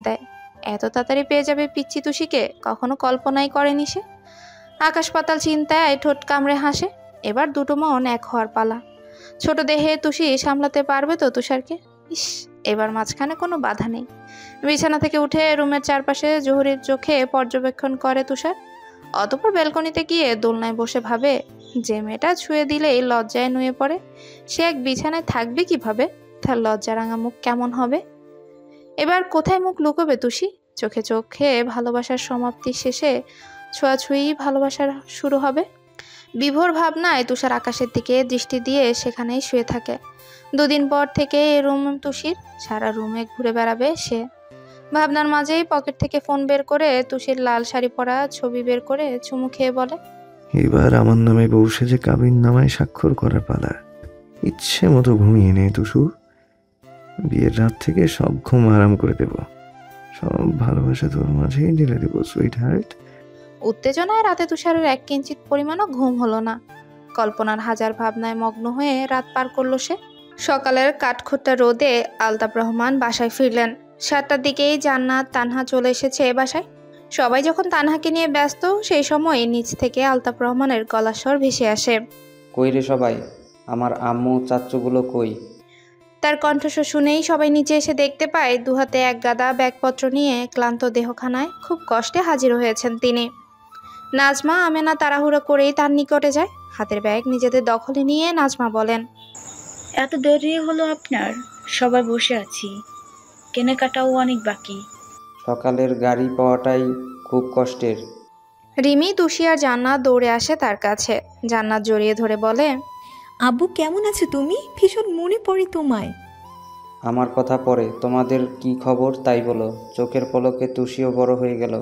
দেয়। এত তাড়াতাড়ি পেয়ে যাবে পিচ্চি তুষিকে কখনো কল্পনাই করেনি সে। আকাশ পাতাল চিন্তায় ঠোঁট কামড়ে হাসে। এবার দুটো মন এক হওয়ার পালা। ছোট দেহে তুষি সামলাতে পারবে তো তুষারকে? ইস, এবার মাঝখানে কোনো বাধা নেই। বিছানা থেকে উঠে রুমের চারপাশে জহুরির চোখে পর্যবেক্ষণ করে তুষার। অতঃপর ব্যালকনিতে গিয়ে দোলনায় বসে ভাবে, যে মেয়েটা ছুঁয়ে দিলেই লজ্জায় নুয়ে পড়ে, সে এক বিছানায় থাকবে কিভাবে? তার লজ্জারাঙা মুখ কেমন হবে? এবার কোথায় মুখ লুকোবে তুষি? চোখে চোখে ভালোবাসার সমাপ্তি শেষে ছোঁয়াছুঁই ভালোবাসার শুরু হবে। বিভোর ভাবনায় তুষার আকাশের দিকে দৃষ্টি দিয়ে সেখানেই শুয়ে থাকে। দুদিন পর থেকে এই রুম তুষির, সারা রুমে ঘুরে বেড়াবে সে। ভাবনার মাঝেই পকেট থেকে ফোন বের করে তুষির লাল শাড়ি পরা ছবি বের করে চুমু খেয়ে বলে, এবার আমার নামে বউ সেজে কাবিন নামায় স্বাক্ষর করার পালা। ইচ্ছে মতো ঘুমিয়ে নে তুষু। বিয়ের রাত থেকে সব ঘুম আরাম করে দেব, সব ভালোবাসা তোর মাঝেই ঢেলে দেবো সুইট হার্ট। উত্তেজনায় রাতে তুষারের এক কিঞ্চিত পরিমাণও ঘুম হলো না। কল্পনার হাজার ভাবনায় মগ্ন হয়ে রাত পার করলো সে। সকালের কাঠখোট্টা রোদে আলতাফ রহমান বাসায় ফিরলেন। 7টার দিকেই জান্নাত তানহা চলে এসেছে বাসায়। সবাই যখন তানহাকে নিয়ে ব্যস্ত, সেই সময় নিচ থেকে আলতাফ রহমানের গলার স্বর ভেসে আসে, কই রে সবাই, আমার আম্মু চাচ্চুগুলো কই? তার কণ্ঠস্বর শুনেই সবাই নিচে এসে দেখতে পায় দুহাতে এক গাদা ব্যাগপত্র নিয়ে ক্লান্ত দেহখানায় খুব কষ্টে হাজির হয়েছেন তিনি। নাজমা আমেনা তাড়াহুড়ো করেই তার নিকটে যায়। হাতের ব্যাগ নিজেদের দখলে নিয়ে নাজমা বলেন, এত দেরি হলো আপনার? সবাই বসে আছি, কেনাকাটাও অনেক বাকি। সকালের গাড়ি পাওয়াটাই খুব কষ্টের। রিমি, তুষি আর জান্নাত দৌড়ে আসে তার কাছে। জান্নাত জড়িয়ে ধরে বলে, আব্বু কেমন আছে তুমি? ভীষণ মনে পড়ে তোমায়। আমার কথা পরে, তোমাদের কি খবর তাই বলো। চোখের পলকে তুষিও বড় হয়ে গেল।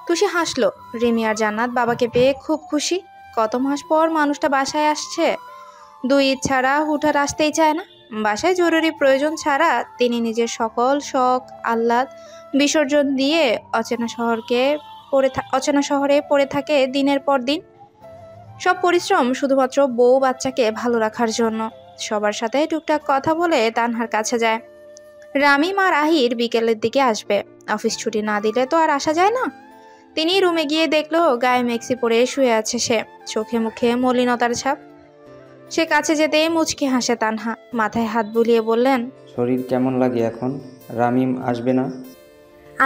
তুষি হাসলো। রিমি আর জান্নাত বাবাকে পেয়ে খুব খুশি। কত মাস পর মানুষটা বাসায় আসছে। 2 ঈদ ছাড়া হুঠার আসতেই চায় না। বাসায় জরুরি প্রয়োজন ছাড়া তিনি নিজের সকল শখ আহ্লাদ বিসর্জন দিয়ে অচেনা শহরে পড়ে থাকে দিনের পর দিন। সব পরিশ্রম শুধুমাত্র বউ বাচ্চাকে ভালো রাখার জন্য। সবার সাথে টুকটাক কথা বলে তানহার কাছে যায়। রামিম আর আহির বিকেলের দিকে আসবে। অফিস ছুটি না দিলে তো আর আসা যায় না। তিনি রুমে গিয়ে দেখলো গায়ে মেক্সি পরে শুয়ে আছে সে, চোখে মুখে মলিনতার ছাপ। সে কাছে যেতেই মুচকি হাসে তানহা, মাথায় হাত বুলিয়ে বললেন, শরীর কেমন লাগে এখন? রামিম আসবে না?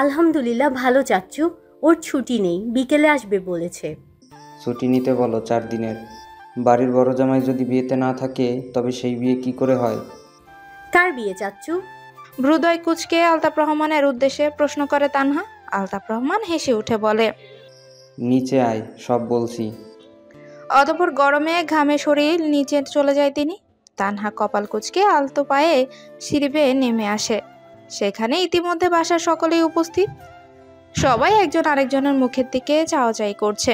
আলহামদুলিল্লাহ ভালো চাচ্চু, ওর ছুটি নেই, বিকেলে আসবে বলেছে। ছুটি নিতে বলো 4 দিনের। বাড়ির বড় জামাই যদি বিয়েতে না থাকে তবে সেই বিয়ে কি করে হয়? কার বিয়ে চাচ্চু? ভ্রুদয় কুচকে আলতাফ রহমানের উদ্দেশ্যে প্রশ্ন করে তানহা। আলতাফ রহমান হেসে উঠে বলে, নিচে আয়, সব বলছি। অতঃপর গরমে ঘামে শরীর নিচে চলে যায় তিনি। তানহা কপাল কুচকে আলতো পায়ে সিঁড়ি বেয়ে নেমে আসে। সেখানে ইতিমধ্যে বাসার সকলেই উপস্থিত। সবাই একজন আরেকজনের মুখের দিকে চাওয়াচাই করছে।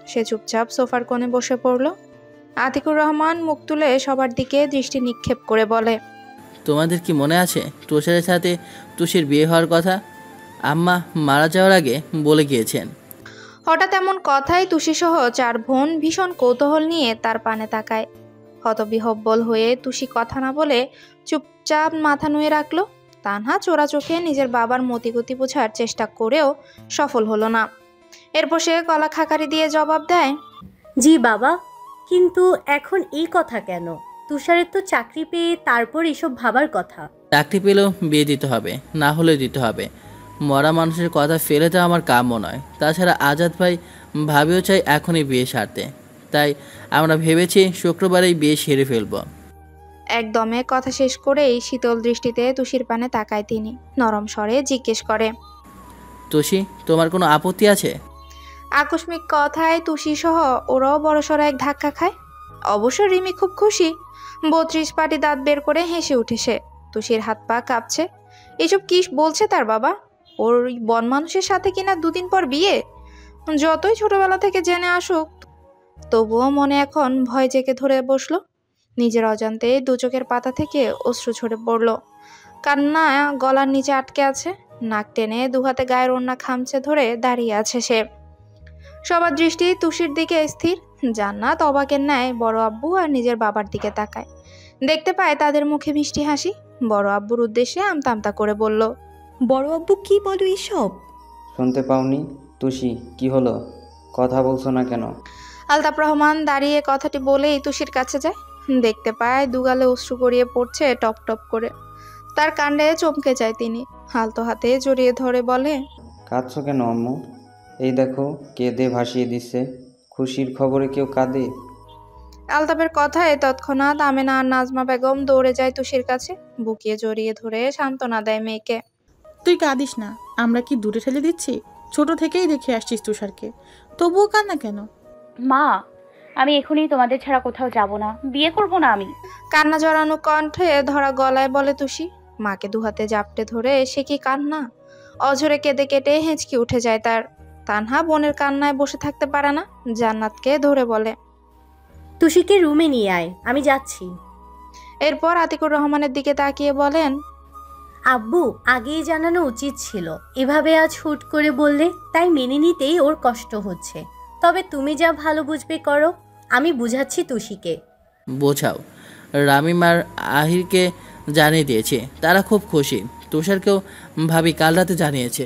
সে চুপচাপ সোফার কোণে বসে পড়ল। আতিকুর রহমান মুখ তুলে সবার দিকে দৃষ্টি নিক্ষেপ করে বলে, তোমাদের কি মনে আছে তুষারের সাথে তুষির বিয়ে হওয়ার কথা? আম্মা মারা যাওয়ার আগে বলে গিয়েছেন। হঠাৎ এমন কথায় তুষি সহ 4 বোন ভীষণ কৌতূহল নিয়ে তার পানে তাকায়। হতবিহব্বল হয়ে তুষি কথা না বলে চুপচাপ মাথা নুয়ে রাখলো। তানহা চোরা চোখে নিজের বাবার মতিগতি বোঝার চেষ্টা করেও সফল হলো না। এরপর সে গলা খাকারি দিয়ে জবাব দেয়, জি বাবা, কিন্তু এখন এই কথা কেন? তুষারের তো চাকরি পেয়ে তারপর এসব ভাবার কথা। চাকরি পেলেও বিয়ে দিতে হবে, না হলে দিতে হবে। মরা মানুষের কথা ফেলে দেওয়া আমার কাম্য নয়। তাছাড়া আজাদ ভাই ভাবিও চাই এখনই বিয়ে সারতে। তাই আমরা ভেবেছি শুক্রবারেই বিয়ে সেরে ফেলব। একদমে কথা শেষ করেই শীতল দৃষ্টিতে তুষির পানে তাকায় তিনি। নরম স্বরে জিজ্ঞেস করে, তুষি, তোমার কোনো আপত্তি আছে? আকস্মিক কথায় তুষি সহ ওরাও বড়সড় এক ধাক্কা খায়। অবশ্য রিমি খুব খুশি। 32 পাটি দাঁত বের করে হেসে উঠে সে। তুষির হাত পা কাঁপছে। এসব কি বলছে তার বাবা? ওর বন মানুষের সাথে কিনা 2 দিন পর বিয়ে। যতই ছোটবেলা থেকে জেনে আসুক, তবুও মনে এখন ভয় জেগে ধরে বসলো। নিজের অজান্তে 2 চোখের পাতা থেকে অশ্রু ঝরে পড়ল। কান্না গলার নিচে আটকে আছে। নাক টেনে 2 হাতে গায়ের ওড়না খামচে ধরে দাঁড়িয়ে আছে সে। সবার দৃষ্টি তুষির দিকে স্থির। জান্নাত অবাকের ন্যায় বড় আব্বু আর নিজের বাবার দিকে তাকায়। দেখতে পায় তাদের মুখে মিষ্টি হাসি। বড় আব্বুর উদ্দেশ্যে আমতা আমতা করে বলল, বড় আব্বু কি বলো এসব? শুনতে পাওনি? তুষি, কি হলো? কথা বলছো না কেন? আলতাফ রহমান দাঁড়িয়ে কথাটি বলেই তুষির কাছে যায়। দেখতে পায় দুগালে অশ্রু গড়িয়ে পড়ছে টপ টপ করে। তার কাণ্ডে চমকে যায় তিনি। হালতো হাতে জড়িয়ে ধরে বলে, কাঁদছো কেন আম্মু? এই দেখো, কেঁদে ভাসিয়ে দিচ্ছে। খুশির খবরে কেউ কাঁদে? আলতাফের কথায় তৎক্ষণাৎ আমেনা আর নাজমা বেগম দৌড়ে যায় তুষির কাছে। বুকিয়ে জড়িয়ে ধরে সান্ত্বনা দেয় মেয়েকে। তুই কাঁদিস না, আমরা কি দূরে ঠেলে দিচ্ছি? ছোট থেকেই দেখে আসছিস তুষারকে, তবুও কান্না কেন? মা, আমি এখনই তোমাদের ছাড়া কোথাও যাব না, বিয়ে করব না আমি। কান্না জড়ানো কণ্ঠে ধরা গলায় বলে তুষি। মাকে দুহাতে জাপটে ধরে সে কি কান্না! অঝরে কেঁদে কেটে হেঁচকি উঠে যায় তার। তানহা বোনের কান্নায় বসে থাকতে পারে না, জান্নাতকে ধরে বলে, তুষিকে রুমে নিয়ে আয়, আমি যাচ্ছি। এরপর আতিকুর রহমানের দিকে তাকিয়ে বলেন, আব্বু আগেই জানানো উচিত ছিল, এভাবে আজ হুট করে বললে, তাই মেনে নিতেই ওর কষ্ট হচ্ছে। তবে তুমি যা ভালো বুঝবে করো, আমি বুঝাচ্ছি তুষিকে। বোঝাও। রামিম আর আহিরকে জানিয়ে দিয়েছে, তারা খুব খুশি। তুষারকেও ভাবি কাল রাতে জানিয়েছে।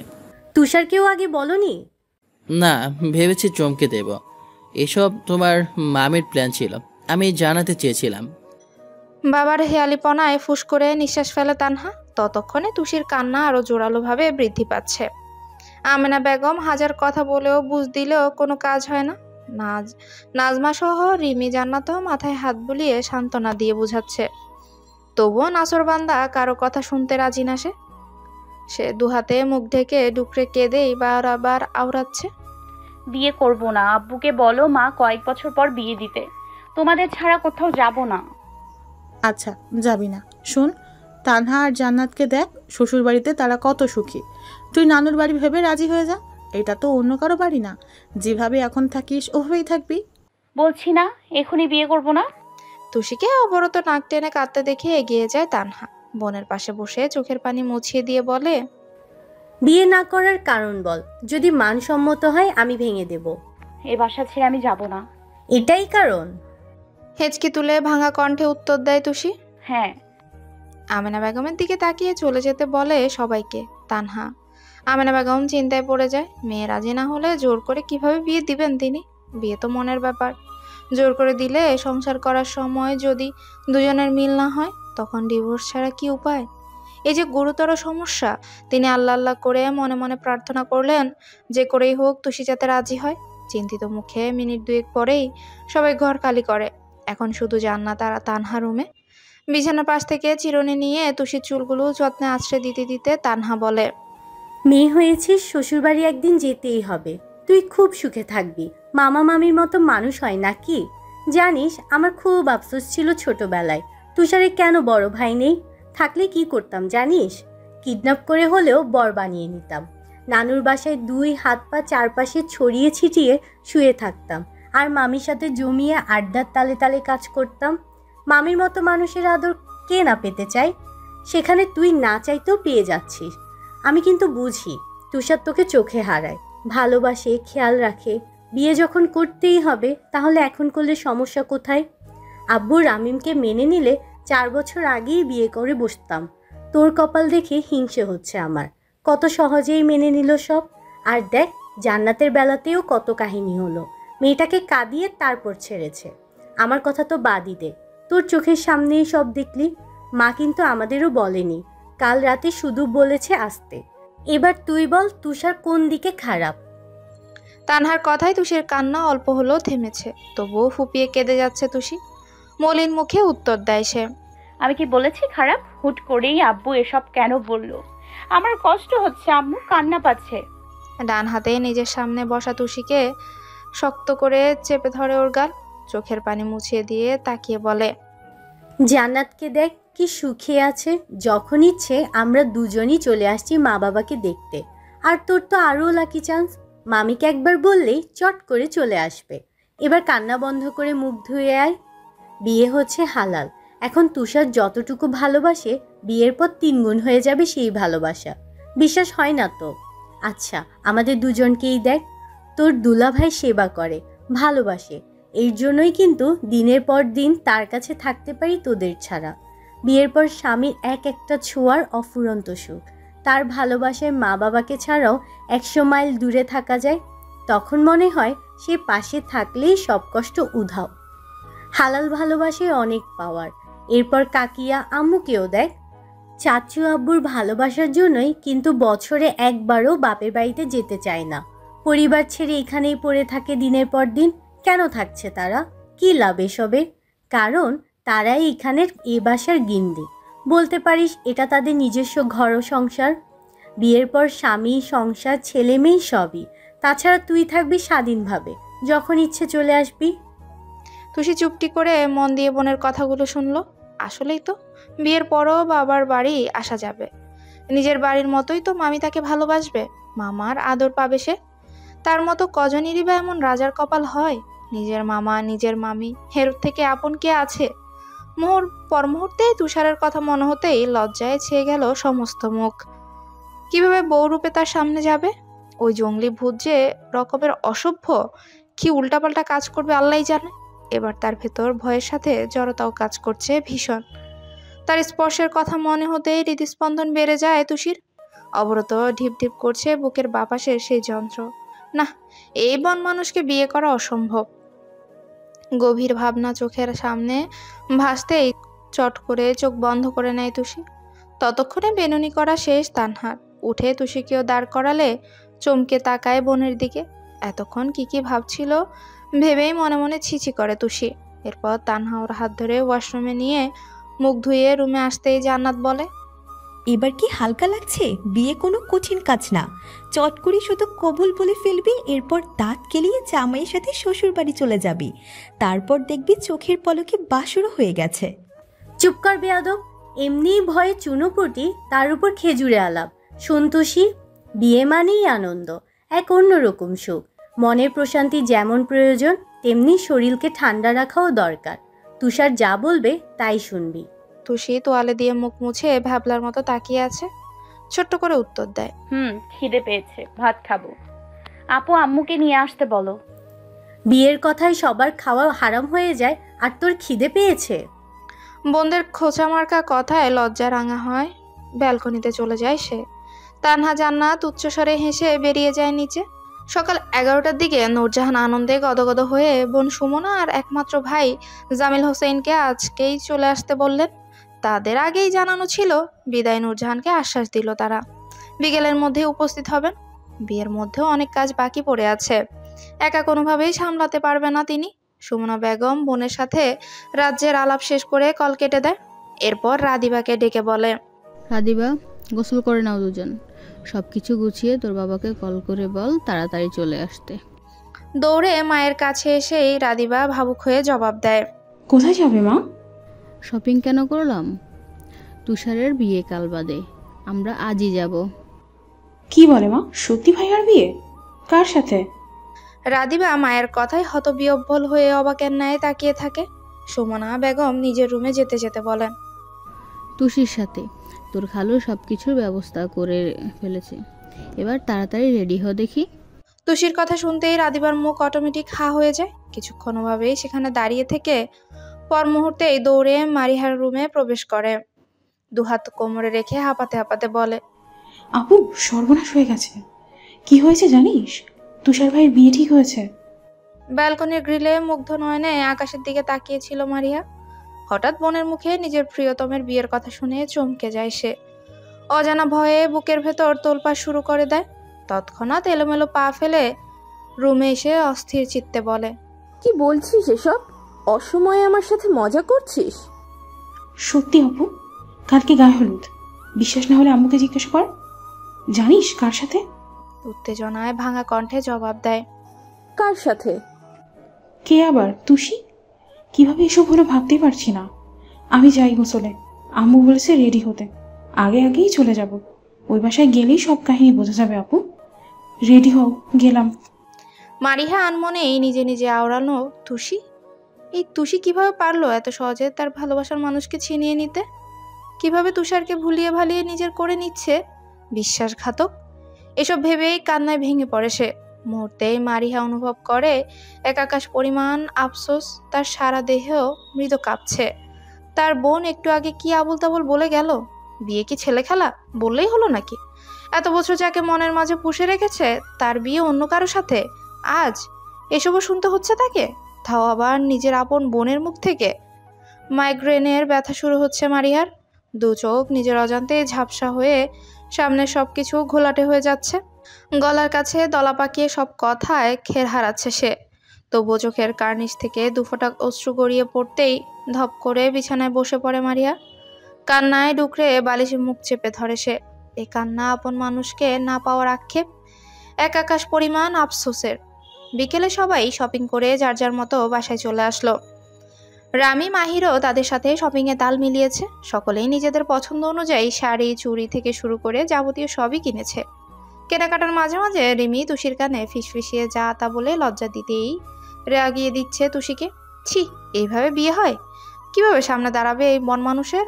তুষারকেও আগে বলনি? না, ভেবেছি চমকে দেব। এসব তোমার মামির প্ল্যান ছিল, আমি জানাতে চেয়েছিলাম। বাবার হেয়ালিপনায় ফুস করে নিঃশ্বাস ফেলে তানহা। ততক্ষণে তুষির কান্না আরো জোরালোভাবে বৃদ্ধি পাচ্ছে। আমেনা বেগম হাজার কথা বলেও বুঝ দিলেও কোনো কাজ হয় না। নাজমা সহ রিমি জান্নাতও মাথায় হাত বুলিয়ে সান্ত্বনা দিয়ে বুঝাচ্ছে। তবুও নাসরবান্দা কারো কথা শুনতে রাজি না সে দুহাতে মুখ ঢেকে ডুকরে কেঁদেই বারবার আওড়াচ্ছে। বিয়ে করব না, আব্বুকে বলো মা কয়েক বছর পর বিয়ে দিতে। তোমাদের ছাড়া কোথাও যাব না। আচ্ছা, যাবি না? শোন, তানহা আর জান্নাতকে দেখ, শ্বশুর বাড়িতে তারা কত সুখী। তুই নানুর বাড়ি ভেবে রাজি হয়ে যা। এটা তো অন্য কারো বাড়ি না, যেভাবে এখন থাকিস ওভাবেই থাকবি। বলছি না এখনই বিয়ে করব না। তুষিকে অবরত নাক টেনে কাঁদতে দেখে এগিয়ে যায় তানহা। বোনের পাশে বসে চোখের পানি মুছিয়ে দিয়ে বলে, বিয়ে না করার কারণ বল, যদি মানসম্মত হয় আমি ভেঙে দেব। এ বাসা ছেড়ে আমি যাব না। এটাই কারণ? হেঁচকি তুলে ভাঙা কণ্ঠে উত্তর দেয় তুষি। হ্যাঁ। আমেনা বেগমের দিকে তাকিয়ে চলে যেতে বলে সবাইকে তানহা। আমেনা বেগম চিন্তায় পড়ে যায়। মেয়ে রাজি না হলে জোর করে কিভাবে বিয়ে দিবেন তিনি? বিয়ে তো মনের ব্যাপার। জোর করে দিলে সংসার করার সময় যদি দুজনের মিল না হয়, তখন ডিভোর্স ছাড়া কি উপায়? এই যে গুরুতর সমস্যা। তিনি আল্লাহ আল্লাহ করে মনে মনে প্রার্থনা করলেন যে করেই হোক তুষি যাতে রাজি হয়। চিন্তিত মুখে মিনিট দুয়েক পরেই সবাই ঘর খালি করে। এখন শুধু জান্নাত আর তানহা রুমে। বিছানার পাশ থেকে চিরুনি নিয়ে তুষির চুলগুলো যত্নে আছড়ে দিতে দিতে তানহা বলে, মেয়ে হয়েছিস, শ্বশুরবাড়ি একদিন যেতেই হবে। তুই খুব সুখে থাকবি। মামা মামির মতো মানুষ হয় নাকি? জানিস, আমার খুব আফসোস ছিল ছোটবেলায় তুষারে কেন বড় ভাই নেই। থাকলে কি করতাম জানিস? কিডন্যাপ করে হলেও বর বানিয়ে নিতাম। নানুর বাসায় 2 হাত পা চারপাশে ছড়িয়ে ছিটিয়ে শুয়ে থাকতাম, আর মামির সাথে জমিয়ে আড্ডার তালে তালে কাজ করতাম। মামির মতো মানুষের আদর কে না পেতে চায়? সেখানে তুই না চাইতেও পেয়ে যাচ্ছিস। আমি কিন্তু বুঝি তুষার তোকে চোখে হারায়, ভালোবাসে, খেয়াল রাখে। বিয়ে যখন করতেই হবে, তাহলে এখন করলে সমস্যা কোথায়? আব্বু রামিমকে মেনে নিলে 4 বছর আগেই বিয়ে করে বসতাম। তোর কপাল দেখে হিংসে হচ্ছে আমার। কত সহজেই মেনে নিল সব। আর দেখ, জান্নাতের বেলাতেও কত কাহিনী হলো। মেয়েটাকে কাঁদিয়ে তারপর ছেড়েছে। আমার কথা তো বাদই দে, তোর চোখের সামনেই সব দেখলি। মা কিন্তু আমাদেরও বলেনি, কাল রাতে শুধু বলেছে আসতে। এবার তুই বল, তুষার কোন দিকে খারাপ? তানহার কথায় তুষির কান্না অল্প হলেও থেমেছে। তবুও ফুপিয়ে কেঁদে যাচ্ছে তুষি। মলিন মুখে উত্তর দেয় সে, আমি কি বলেছি খারাপ? হুট করেই আব্বু এসব কেন বললো? আমার কষ্ট হচ্ছে, আম্মু কান্না পাচ্ছে। ডান হাতে নিজের সামনে বসা তুষিকে শক্ত করে চেপে ধরে ওর গাল। চোখের পানি মুছিয়ে দিয়ে তাকিয়ে বলে, জান্নাতকে দেখ কি সুখে আছে। যখন ইচ্ছে আমরা দুজনই চলে আসছি মা বাবাকে দেখতে। আর তোর তো আরও লাকি চান্স, মামিকে একবার বললেই চট করে চলে আসবে। এবার কান্না বন্ধ করে মুখ ধুয়ে আয়। বিয়ে হচ্ছে হালাল। এখন তুষার যতটুকু ভালোবাসে, বিয়ের পর 3 গুণ হয়ে যাবে সেই ভালোবাসা। বিশ্বাস হয় না তো? আচ্ছা, আমাদের দুজনকেই দেখ। তোর দুলাভাই সেবা করে, ভালোবাসে। এর জন্যই কিন্তু দিনের পর দিন তার কাছে থাকতে পারি তোদের ছাড়া। বিয়ের পর স্বামীর এক একটা ছোঁয়ার অফুরন্ত সুখ। তার ভালোবাসায় মা বাবাকে ছাড়াও 100 মাইল দূরে থাকা যায়, তখন মনে হয় সে পাশে থাকলেই সব কষ্ট উধাও। হালাল ভালোবাসায় অনেক পাওয়ার। এরপর কাকিয়া আম্মুকেও দেয়। চাচু আব্বুর ভালোবাসার জন্যই কিন্তু বছরে একবারও বাপের বাড়িতে যেতে চায় না। পরিবার ছেড়ে এখানেই পড়ে থাকে দিনের পর দিন। কেন থাকছে তারা? কি লাভ এসবে? কারণ তারাই এখানের এ বাসার গিন্নি। বলতে পারিস এটা তাদের নিজস্ব ঘর ও সংসার। বিয়ের পর স্বামী, সংসার, ছেলে মেয়ে সবই। তাছাড়া তুই থাকবি স্বাধীনভাবে, যখন ইচ্ছে চলে আসবি। তুষি চুপটি করে মন দিয়ে বোনের কথাগুলো শুনলো। আসলেই তো, বিয়ের পরও বাবার বাড়ি আসা যাবে। নিজের বাড়ির মতোই তো মামি তাকে ভালোবাসবে, মামার আদর পাবে সে। তার মতো কজনেরই বা এমন রাজার কপাল হয়? নিজের মামা, নিজের মামি, এর থেকে আপন কে আছে? পর মুহূর্তেই তুষারের কথা মনে হতেই লজ্জায় ছেয়ে গেল সমস্ত মুখ। কিভাবে বউরূপে তার সামনে যাবে? ওই জঙ্গলি ভূত যে রকমের অসভ্য, কি উল্টাপাল্টা কাজ করবে আল্লাহই জানে। এবার তার ভেতর ভয়ের সাথে জড়তাও কাজ করছে ভীষণ। তার স্পর্শের কথা মনে হতেই হৃদস্পন্দন বেড়ে যায় তুষির। অবরত ঢিপ ঢিপ করছে বুকের বাপাশের সেই যন্ত্র। না, এই বন মানুষকে বিয়ে করা অসম্ভব। গভীর ভাবনা চোখের সামনে ভাসতেই চট করে চোখ বন্ধ করে নেয় তুষি। ততক্ষণে বেনুনি করা শেষ তানহার। উঠে তুষিকেও দাঁড় করালে চমকে তাকায় বোনের দিকে। এতক্ষণ কি ভাবছিল ভেবেই মনে মনে ছিছি করে তুষি। এরপর তানহা ওর হাত ধরে ওয়াশরুমে নিয়ে মুখ ধুয়ে রুমে আসতেই জান্নাত বলে, এবার কি হালকা লাগছে? বিয়ে কোনো কঠিন কাজ না। চট করে শুধু কবুল বলে ফেলবি, এরপর দাঁত কেলিয়ে জামাইয়ের সাথে শ্বশুর বাড়ি চলে যাবি। তারপর দেখবি চোখের পলকে বাসরও হয়ে গেছে। চুপ কর বেয়াদব। এমনিই ভয়ে চুনোপুটি, তার উপর খেজুরে আলাপ। সন্তোষী, বিয়ে মানেই আনন্দ, এক অন্যরকম সুখ। মনের প্রশান্তি যেমন প্রয়োজন, তেমনি শরীরকে ঠান্ডা রাখাও দরকার। তুষার যা বলবে তাই শুনবি। তুষি তোয়ালে দিয়ে মুখ মুছে ভ্যাবলার মতো তাকিয়ে আছে। ছোট্ট করে উত্তর দেয়, খিদে পেয়েছে, ভাত খাবো। আপু আম্মুকে নিয়ে আসতে বলো। বিয়ের কথায় সবার খাওয়া হারাম হয়ে যায়, আর তোর খিদে পেয়েছে? বোনদের খোঁচা মার্কা কথায় লজ্জা রাঙা হয়। ব্যালকনিতে চলে যায় সে। তানহা জান্নাত উচ্চস্বরে হেসে বেরিয়ে যায় নিচে। সকাল 11টার দিকে নূরজাহান আনন্দে গদগদ হয়ে বোন সুমনা আর একমাত্র ভাই জামিল হোসেনকে আজকেই চলে আসতে বললেন। তাদের আগেই জানানো ছিল। বিদায় নূরজাহানকে আশ্বাস দিল তারা বিকেলের মধ্যে উপস্থিত হবেন। বিয়ের মধ্যেও অনেক কাজ বাকি পড়ে আছে, একা কোনোভাবেই সামলাতে পারবে না তিনি। সুমনা বেগম বোনের সাথে রাজ্যের আলাপ শেষ করে কল কেটে দেয়। এরপর রাদিবাকে ডেকে বলে, রাদিবা, গোসল করে নাও দুজন। সবকিছু গুছিয়ে তোর বাবাকে কল করে বল তাড়াতাড়ি চলে আসতে। দৌড়ে মায়ের কাছে এসেই রাদিবা ভাবুক হয়ে জবাব দেয়, কোথায় যাবে মা? শপিং কেন করলাম? তুষারের বিয়ে কাল বাদে, আমরা আজই যাব। কি বলে মা, সত্যি ভাইয়ার বিয়ে? কার সাথে? রাদিবা মায়ের কথায় হতবিহ্বল হয়ে অবাকের ন্যায় তাকিয়ে থাকে। সুমনা বেগম নিজের রুমে যেতে যেতে বলেন, তুষির সাথে তোর খালু সবকিছুর ব্যবস্থা করে ফেলেছে, এবার তাড়াতাড়ি রেডি হ দেখি। তুষির কথা শুনতেই রাদিবার মুখ অটোমেটিক হা হয়ে যায়। কিছুক্ষণ ওভাবেই সেখানে দাঁড়িয়ে থেকে পর মুহূর্তেই দৌড়ে মারিহার রুমে প্রবেশ করে। দুহাত কোমরে রেখে হাঁপাতে হাঁপাতে বলে, আপু, সর্বনাশ হয়ে গেছে। কি হয়েছে জানিস? তুষার ভাইয়ের বিয়ে ঠিক হয়েছে। ব্যালকনির গ্রিলে মুগ্ধ নয়নে আকাশের দিকে তাকিয়েছিল মারিয়া। হঠাৎ বোনের মুখে নিজের প্রিয়তমের বিয়ের কথা শুনে চমকে যায় সে। অজানা ভয়ে বুকের ভেতর তোলপাড় শুরু করে দেয়। তৎক্ষণাৎ এলোমেলো পা ফেলে রুমে এসে অস্থির চিত্তে বলে, কি বলছিস এসব? অসময়ে আমার সাথে মজা করছিস? সত্যি আপু, কালকে গায়ে হলুদ। বিশ্বাস না হলে আম্মুকে জিজ্ঞাসা কর। জানিস কার সাথে? উত্তেজনায় ভাঙা কণ্ঠে জবাব দেয়, কার সাথে? কে আবার? তুষি? কিভাবে এসব হলো ভাবতেই পারছি না। আমি যাই গোসলে। আম্মু বলেছে রেডি হতে, আগেই চলে যাব। ওই বাসায় গেলেই সব কাহিনী বোঝা যাবে। আপু রেডি হও, গেলাম। মারিহা আনমনেই নিজে নিজে আওড়ানো তুষি। এই তুষি কিভাবে পারলো এত সহজে তার ভালোবাসার মানুষকে ছিনিয়ে নিতে? কিভাবে তুষারকে ভুলিয়ে ভালিয়ে নিজের করে নিচ্ছে? বিশ্বাসঘাতক। এসব ভেবেই কান্নায় ভেঙে পড়ে সে। মুহূর্তেই মারিহা অনুভব করে এক আকাশ পরিমাণ আফসোস তার সারা দেহেও মৃদু কাঁপছে। তার বোন একটু আগে কি আবুল তাবুল বলে গেল, বিয়ে কি ছেলে খেলা বললেই হলো নাকি? এত বছর যাকে মনের মাঝে পুষে রেখেছে তার বিয়ে অন্য কারো সাথে, আজ এসবও শুনতে হচ্ছে তাকে, তাও আবার নিজের আপন বোনের মুখ থেকে। মাইগ্রেনের ব্যথা শুরু হচ্ছে মারিয়ার। দু চোখ নিজের অজান্তে ঝাপসা হয়ে সামনে সবকিছু ঘোলাটে হয়ে যাচ্ছে। গলার কাছে দলা পাকিয়ে সব কথায় খের হারাচ্ছে সে। তবুও চোখের কার্নিশ থেকে দুফোঁটা অশ্রু গড়িয়ে পড়তেই ধপ করে বিছানায় বসে পড়ে মারিয়া। কান্নায় ডুকরে বালিশে মুখ চেপে ধরে সে। এ কান্না আপন মানুষকে না পাওয়ার আক্ষেপ, এক আকাশ পরিমাণ আফসোসের। বিকেলে সবাই শপিং করে যার যার মতো বাসায় চলে আসলো। রামি মাহিরও তাদের সাথে শপিংয়ে তাল মিলিয়েছে। সকলেই নিজেদের পছন্দ অনুযায়ী শাড়ি চুড়ি থেকে শুরু করে যাবতীয় সবই কিনেছে। কেনাকাটার মাঝে মাঝে রিমি তুষির কানে ফিসফিসিয়ে যা তা বলে লজ্জা দিতেই রাগিয়ে দিচ্ছে তুষিকে। ছি, এইভাবে বিয়ে হয়? কিভাবে সামনে দাঁড়াবে এই মন মানুষের?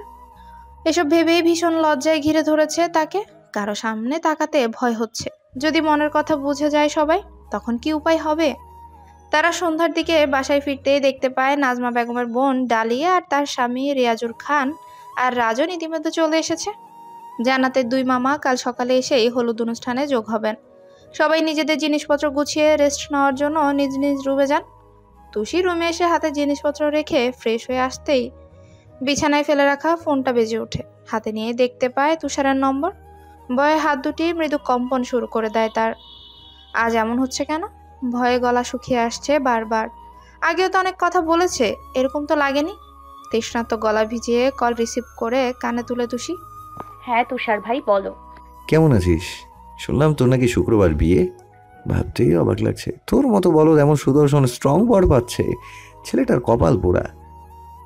এসব ভেবেই ভীষণ লজ্জায় ঘিরে ধরেছে তাকে। কারো সামনে তাকাতে ভয় হচ্ছে। যদি মনের কথা বুঝে যায় সবাই, তখন কি উপায় হবে? তারা সন্ধ্যার দিকে বাসায় ফিরতেই দেখতে পায় নাজমা বেগমের বোন ডালিয়া আর তার স্বামী রিয়াজুর খান আর রাজন ইতিমধ্যে চলে এসেছে। জান্নাতের দুই মামা কাল সকালে এসেই হলুদ অনুষ্ঠানে যোগ হবেন। সবাই নিজেদের জিনিসপত্র গুছিয়ে রেস্ট নেওয়ার জন্য নিজ নিজ রুমে যান। তুষি রুমে এসে হাতে জিনিসপত্র রেখে ফ্রেশ হয়ে আসতেই বিছানায় ফেলে রাখা ফোনটা বেজে ওঠে। হাতে নিয়ে দেখতে পায় তুষারের নম্বর। ভয়ে হাত দুটি মৃদু কম্পন শুরু করে দেয় তার। আজ এমন হচ্ছে কেন? ভয়ে গলা শুকিয়ে আসছে বারবার। আগেও তো অনেক কথা বলেছে, এরকম তো লাগেনি। তৃষ্ণার্ত গলা ভিজিয়ে কল রিসিভ করে কানে তুলে তুষি। হ্যাঁ তুষার ভাই বলো। কেমন আছিস? শুনলাম তোর নাকি শুক্রবার বিয়ে। ভাবতেই অবাক লাগছে, তোর মতো বলো এমন সুদর্শন স্ট্রং বর পাচ্ছে। ছেলেটার কপাল পোড়া,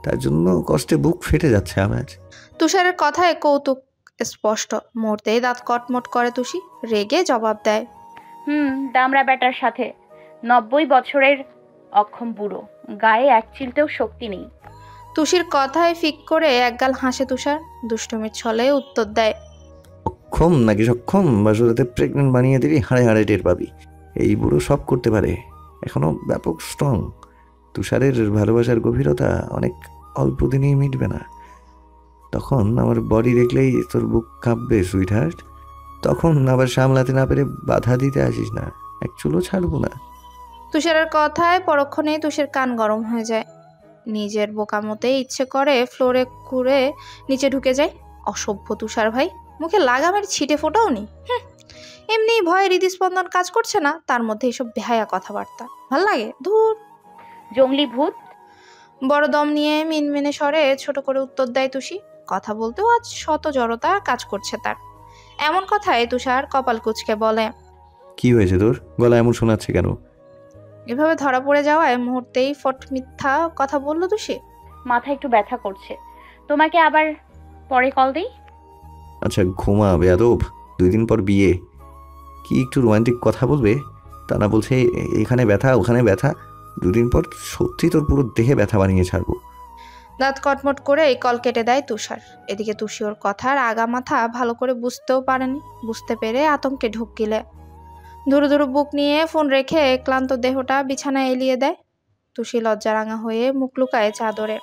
তার জন্য কষ্টে বুক ফেটে যাচ্ছে আমার। তুষারের কথায় কৌতুক স্পষ্ট। মুহূর্তেই দাঁত কটমট করে তুষি, রেগে জবাব দেয়। দামড়া ব্যাটার সাথে 90 বছরের অক্ষম বুড়ো, গায়ে এক চিলতেও শক্তি নেই। তুষির কথায় ফিক করে একগাল হাসে তুষার। দুষ্টুমির ছলে উত্তর দেয়। অক্ষম নাকি সক্ষম, বাসুরাতে প্রেগনেন্ট বানিয়ে দিবি, হাড়ে হাড়ে টের পাবি। এই বুড়ো সব করতে পারে, এখনো ব্যাপক স্ট্রং। তুষারের ভালোবাসার গভীরতা অনেক অল্প দিনেই মিটবে না। তখন আমার বডি দেখলেই তোর বুক কাঁপবে সুইট হার্ট। তখন আবার সামলাতে না পেরে বাধা দিতে আসিস না, এক চুলো ছাড়বো না। তুষারের কথায় পরক্ষণেই তুষের কান গরম হয়ে যায়। নিজের বোকামতে ইচ্ছে করে ফ্লোরে ঘুরে নিচে ঢুকে যায়। অসভ্য তুষার ভাই, মুখে লাগামের ছিটে ফোটাও নি। এমনি ভয়ে হৃদস্পন্দন কাজ করছে না, তার মধ্যে এসব বেহায়া কথাবার্তা ভাল লাগে। ধুর, জঙ্গলি ভূত। বড় দম নিয়ে মিনমিনে স্বরে ছোট করে উত্তর দেয় তুষি। কথা বলতেও আজ শত জড়তা কাজ করছে তার। এমন কথায় তুষার কপাল কুঁচকে বলে। কি হয়েছে তোর? গলা এমন শোনাচ্ছে কেন? এভাবে ধরা পড়ে যাওয়ায় মুহূর্তেই ফট মিথ্যা কথা বলল তুষি। মাথা একটু ব্যথা করছে, তোমাকে আবার পরে কল দিই। আচ্ছা ঘুমা বেয়াদব, 2 দিন পর বিয়ে, কি একটু রোমান্টিক কথা বলবে? তা না বলছে এখানে ব্যথা ওখানে ব্যথা। 2 দিন পর সত্যি তোর পুরো দেহে ব্যথা বানিয়ে ছাড়বো। দাঁত কটমট করে কল কেটে দেয় তুষার। এদিকে তুষি ওর কথার আগা মাথা ভালো করে বুঝতেও পারেনি। বুঝতে পেরে আতঙ্কে ঢুকিলে ধুরু ধুরু বুক নিয়ে ফোন রেখে ক্লান্ত দেহটা বিছানায় এলিয়ে দেয়। তুষি লজ্জারাঙা হয়ে মুখ লুকায় চাদরে।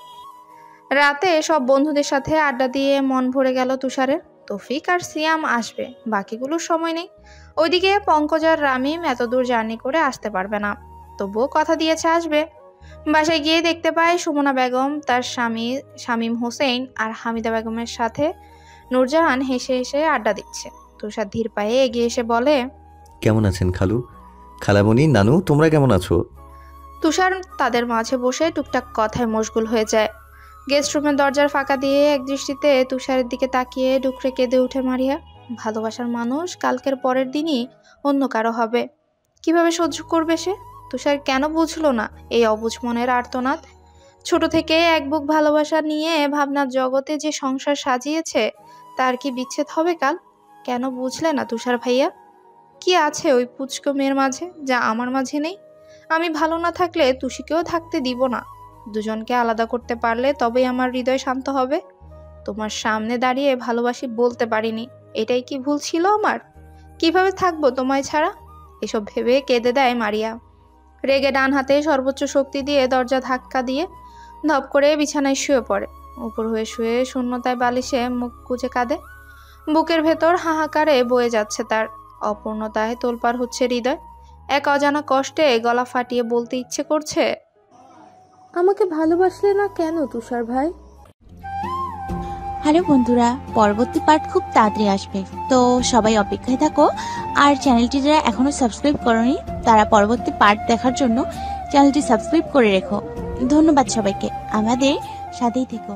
রাতে সব বন্ধুদের সাথে আড্ডা দিয়ে মন ভরে গেল তুষারের। তৌফিক আর সিয়াম আসবে, বাকিগুলোর সময় নেই। ওইদিকে পঙ্কজ আর রামিম এত দূর জার্নি করে আসতে পারবে না, তবুও কথা দিয়েছে আসবে। বাসায় গিয়ে দেখতে পায় সুমনা বেগম তার স্বামী শামীম হোসেন আর হামিদা বেগমের সাথে নূরজাহান হেসে হেসে আড্ডা দিচ্ছে। তুষার ধীর পায়ে এগিয়ে এসে বলে, কেমন আছেন খালু, খালামণি, নানু, তোমরা কেমন আছো? তুষার তাদের মাঝে বসে টুকটাক কথায় মশগুল হয়ে যায়। গেস্ট রুমের দরজার ফাঁকা দিয়ে এক দৃষ্টিতে তুষারের দিকে তাকিয়ে ডুকরে কেঁদে উঠে মারিয়া। ভালোবাসার মানুষ কালকের পরের দিনই অন্য কারো হবে, কিভাবে সহ্য করবে সে? তুষার কেন বুঝলো না এই অবুঝ মনের আর্তনাদ? ছোট থেকে এক বুক ভালোবাসা নিয়ে ভাবনার জগতে যে সংসার সাজিয়েছে, তার কি বিচ্ছেদ হবে কাল? কেন বুঝলে না তুষার ভাইয়া? কি আছে ওই পুচকো মেয়ের মাঝে যা আমার মাঝে নেই? আমি ভালো না থাকলে তুষিকেও থাকতে দিব না। দুজনকে আলাদা করতে পারলে তবেই আমার হৃদয় শান্ত হবে। তোমার সামনে দাঁড়িয়ে ভালোবাসি বলতে পারিনি, এটাই কি ভুল ছিল আমার? কিভাবে থাকবো তোমায় ছাড়া? এসব ভেবে কেঁদে দেয় মারিয়া। রেগে ডান হাতে সর্বোচ্চ শক্তি দিয়ে দরজা ধাক্কা দিয়ে ধপ করে বিছানায় শুয়ে পড়ে। উপর হয়ে শুয়ে শূন্যতায় বালিশে মুখ গুজে কাঁদে। বুকের ভেতর হাহাকারে বয়ে যাচ্ছে তার, অপূর্ণতায় তোলপাড় হচ্ছে হৃদয়। এক অজানা কষ্টে গলা ফাটিয়ে বলতে ইচ্ছে করছে, আমাকে ভালোবাসলে না কেন তুষার ভাই? হ্যালো বন্ধুরা, পরবর্তী পার্ট খুব তাড়াতাড়ি আসবে, তো সবাই অপেক্ষায় থাকো। আর চ্যানেলটি যারা এখনো সাবস্ক্রাইব করোনি তারা পরবর্তী পার্ট দেখার জন্য চ্যানেলটি সাবস্ক্রাইব করে রেখো। ধন্যবাদ সবাইকে, আমাদের সাথেই থেকো।